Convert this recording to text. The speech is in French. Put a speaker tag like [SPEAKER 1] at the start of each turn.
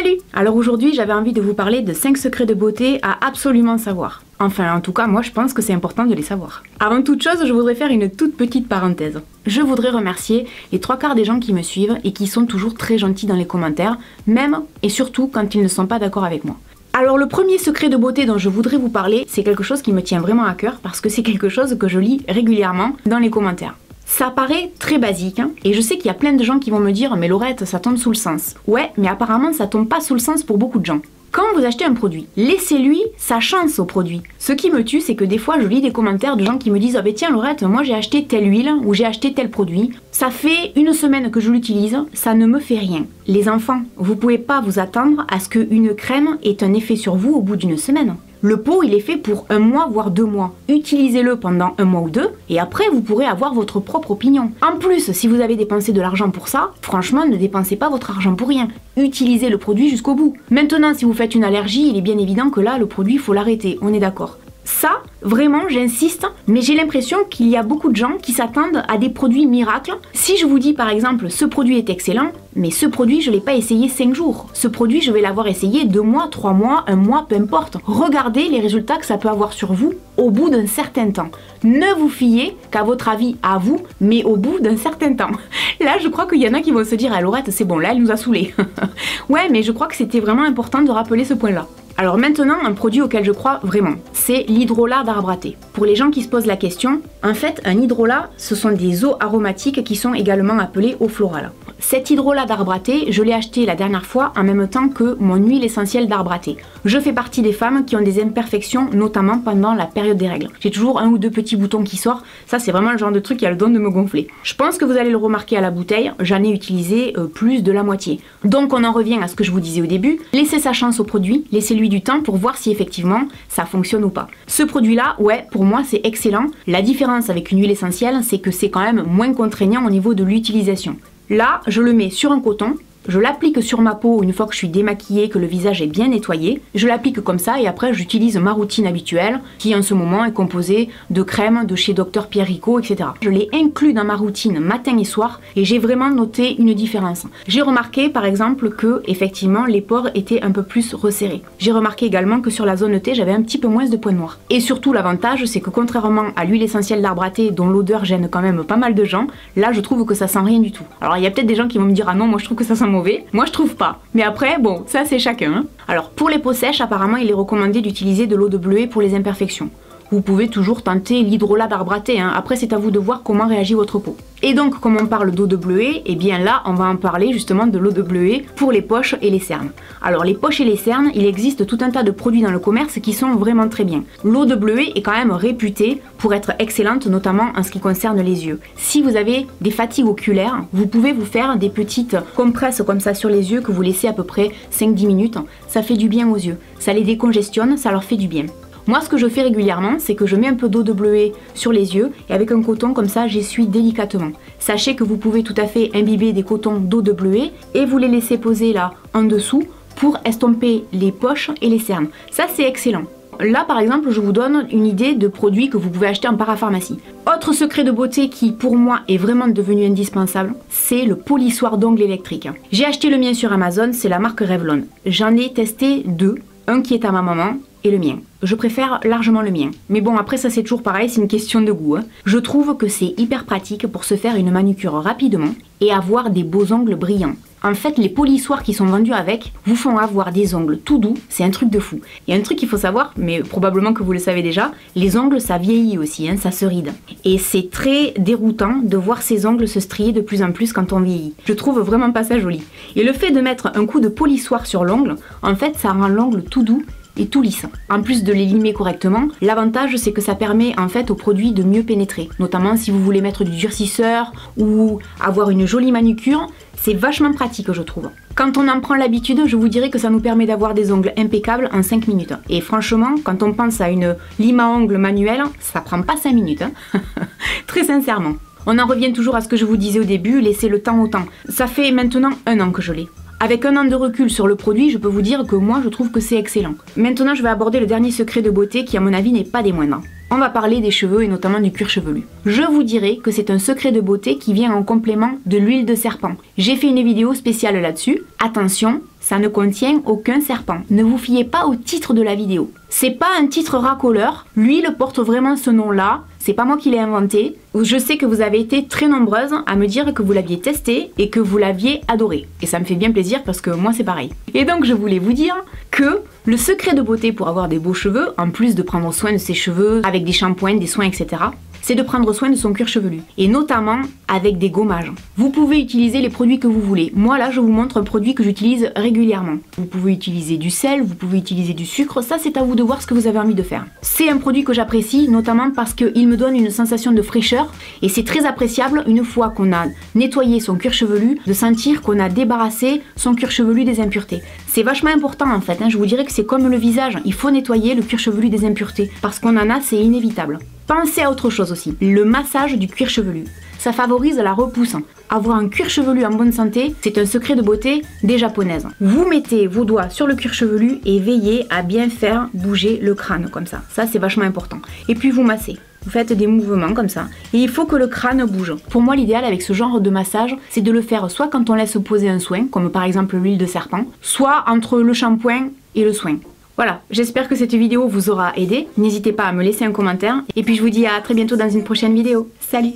[SPEAKER 1] Salut! Alors aujourd'hui j'avais envie de vous parler de 5 secrets de beauté à absolument savoir. Enfin en tout cas moi je pense que c'est important de les savoir. Avant toute chose je voudrais faire une toute petite parenthèse. Je voudrais remercier les 3/4 des gens qui me suivent et qui sont toujours très gentils dans les commentaires, même et surtout quand ils ne sont pas d'accord avec moi. Alors le premier secret de beauté dont je voudrais vous parler, c'est quelque chose qui me tient vraiment à cœur parce que c'est quelque chose que je lis régulièrement dans les commentaires. Ça paraît très basique, hein, et je sais qu'il y a plein de gens qui vont me dire « Mais Laurette, ça tombe sous le sens ». Ouais, mais apparemment ça tombe pas sous le sens pour beaucoup de gens. Quand vous achetez un produit, laissez-lui sa chance au produit. Ce qui me tue, c'est que des fois je lis des commentaires de gens qui me disent « Ah ben tiens Laurette, moi j'ai acheté telle huile ou j'ai acheté tel produit. Ça fait une semaine que je l'utilise, ça ne me fait rien ». Les enfants, vous pouvez pas vous attendre à ce qu'une crème ait un effet sur vous au bout d'une semaine. Le pot, il est fait pour 1 mois, voire 2 mois. Utilisez-le pendant 1 mois ou 2, et après, vous pourrez avoir votre propre opinion. En plus, si vous avez dépensé de l'argent pour ça, franchement, ne dépensez pas votre argent pour rien. Utilisez le produit jusqu'au bout. Maintenant, si vous faites une allergie, il est bien évident que là, le produit, il faut l'arrêter. On est d'accord. Ça, vraiment, j'insiste, mais j'ai l'impression qu'il y a beaucoup de gens qui s'attendent à des produits miracles. Si je vous dis par exemple, ce produit est excellent, mais ce produit, je ne l'ai pas essayé 5 jours. Ce produit, je vais l'avoir essayé 2 mois, 3 mois, 1 mois, peu importe. Regardez les résultats que ça peut avoir sur vous au bout d'un certain temps. Ne vous fiez qu'à votre avis à vous, mais au bout d'un certain temps. Là, je crois qu'il y en a qui vont se dire « Ah Laurette, c'est bon, là, elle nous a saoulés. » Ouais, mais je crois que c'était vraiment important de rappeler ce point-là. Alors maintenant, un produit auquel je crois vraiment, c'est l'hydrolat d'arbre à thé. Pour les gens qui se posent la question, en fait, un hydrolat, ce sont des eaux aromatiques qui sont également appelées eau florale. Cet hydrolat d'arbre à thé, je l'ai acheté la dernière fois en même temps que mon huile essentielle d'arbre à thé. Je fais partie des femmes qui ont des imperfections, notamment pendant la période des règles. J'ai toujours 1 ou 2 petits boutons qui sortent, ça c'est vraiment le genre de truc qui a le don de me gonfler. Je pense que vous allez le remarquer à la bouteille, j'en ai utilisé plus de la moitié. Donc on en revient à ce que je vous disais au début, laissez sa chance au produit, laissez-lui du temps pour voir si effectivement ça fonctionne ou pas. Ce produit-là, ouais, pour moi c'est excellent. La différence avec une huile essentielle, c'est que c'est quand même moins contraignant au niveau de l'utilisation. Là, je le mets sur un coton, je l'applique sur ma peau une fois que je suis démaquillée, que le visage est bien nettoyé. Je l'applique comme ça et après j'utilise ma routine habituelle qui en ce moment est composée de crèmes de chez Dr Pierrico, etc. Je l'ai inclus dans ma routine matin et soir et j'ai vraiment noté une différence. J'ai remarqué par exemple que effectivement les pores étaient un peu plus resserrés. J'ai remarqué également que sur la zone T j'avais un petit peu moins de points noirs. Et surtout l'avantage c'est que contrairement à l'huile essentielle d'arbre à thé dont l'odeur gêne quand même pas mal de gens, là je trouve que ça sent rien du tout. Alors il y a peut-être des gens qui vont me dire ah non moi je trouve que ça sent mauvais, moi je trouve pas. Mais après, bon, ça c'est chacun. Hein. Alors pour les peaux sèches, apparemment il est recommandé d'utiliser de l'eau de bleuet pour les imperfections. Vous pouvez toujours tenter l'hydrolat d'arbre à thé, hein. Après c'est à vous de voir comment réagit votre peau. Et donc comme on parle d'eau de bleuet, et bien là on va en parler justement de l'eau de bleuet pour les poches et les cernes. Alors les poches et les cernes, il existe tout un tas de produits dans le commerce qui sont vraiment très bien. L'eau de bleuet est quand même réputée pour être excellente, notamment en ce qui concerne les yeux. Si vous avez des fatigues oculaires, vous pouvez vous faire des petites compresses comme ça sur les yeux que vous laissez à peu près 5-10 minutes. Ça fait du bien aux yeux, ça les décongestionne, ça leur fait du bien. Moi ce que je fais régulièrement, c'est que je mets un peu d'eau de bleuet sur les yeux et avec un coton comme ça j'essuie délicatement. Sachez que vous pouvez tout à fait imbiber des cotons d'eau de bleuet et vous les laissez poser là en dessous pour estomper les poches et les cernes. Ça c'est excellent. Là par exemple je vous donne une idée de produits que vous pouvez acheter en parapharmacie. Autre secret de beauté qui pour moi est vraiment devenu indispensable, c'est le polissoir d'ongles électrique. J'ai acheté le mien sur Amazon, c'est la marque Revlon. J'en ai testé 2, un qui est à ma maman et le mien. Je préfère largement le mien. Mais bon, après ça c'est toujours pareil, c'est une question de goût. Hein. Je trouve que c'est hyper pratique pour se faire une manucure rapidement et avoir des beaux ongles brillants. En fait, les polissoirs qui sont vendus avec vous font avoir des ongles tout doux, c'est un truc de fou. Il y a un truc qu'il faut savoir, mais probablement que vous le savez déjà, les ongles ça vieillit aussi, hein, ça se ride. Et c'est très déroutant de voir ces ongles se strier de plus en plus quand on vieillit. Je trouve vraiment pas ça joli. Et le fait de mettre un coup de polissoir sur l'ongle, en fait ça rend l'ongle tout doux et tout lisse. En plus de les limer correctement, l'avantage c'est que ça permet en fait au produit de mieux pénétrer. Notamment si vous voulez mettre du durcisseur ou avoir une jolie manucure, c'est vachement pratique je trouve. Quand on en prend l'habitude, je vous dirais que ça nous permet d'avoir des ongles impeccables en 5 minutes. Et franchement, quand on pense à une lime à ongles manuelle, ça prend pas 5 minutes. Hein. Très sincèrement. On en revient toujours à ce que je vous disais au début, laissez le temps au temps. Ça fait maintenant 1 an que je l'ai. Avec 1 an de recul sur le produit, je peux vous dire que moi je trouve que c'est excellent. Maintenant je vais aborder le dernier secret de beauté qui à mon avis n'est pas des moindres. On va parler des cheveux et notamment du cuir chevelu. Je vous dirais que c'est un secret de beauté qui vient en complément de l'huile de serpent. J'ai fait une vidéo spéciale là-dessus. Attention, ça ne contient aucun serpent. Ne vous fiez pas au titre de la vidéo. C'est pas un titre racoleur, lui il porte vraiment ce nom-là, c'est pas moi qui l'ai inventé. Je sais que vous avez été très nombreuses à me dire que vous l'aviez testé et que vous l'aviez adoré. Et ça me fait bien plaisir parce que moi c'est pareil. Et donc je voulais vous dire que le secret de beauté pour avoir des beaux cheveux, en plus de prendre soin de ses cheveux avec des shampoings, des soins, etc., c'est de prendre soin de son cuir chevelu. Et notamment avec des gommages. Vous pouvez utiliser les produits que vous voulez. Moi là je vous montre un produit que j'utilise régulièrement. Vous pouvez utiliser du sel, vous pouvez utiliser du sucre, ça c'est à vous de voir ce que vous avez envie de faire. C'est un produit que j'apprécie notamment parce qu'il me donne une sensation de fraîcheur et c'est très appréciable une fois qu'on a nettoyé son cuir chevelu de sentir qu'on a débarrassé son cuir chevelu des impuretés. C'est vachement important en fait, je vous dirais que c'est comme le visage, il faut nettoyer le cuir chevelu des impuretés parce qu'on en a, c'est inévitable. Pensez à autre chose aussi, le massage du cuir chevelu. Ça favorise la repousse. Avoir un cuir chevelu en bonne santé, c'est un secret de beauté des japonaises. Vous mettez vos doigts sur le cuir chevelu et veillez à bien faire bouger le crâne comme ça. Ça c'est vachement important. Et puis vous massez. Vous faites des mouvements comme ça. Et il faut que le crâne bouge. Pour moi, l'idéal avec ce genre de massage, c'est de le faire soit quand on laisse poser un soin, comme par exemple l'huile de serpent, soit entre le shampoing et le soin. Voilà, j'espère que cette vidéo vous aura aidé. N'hésitez pas à me laisser un commentaire. Et puis je vous dis à très bientôt dans une prochaine vidéo. Salut!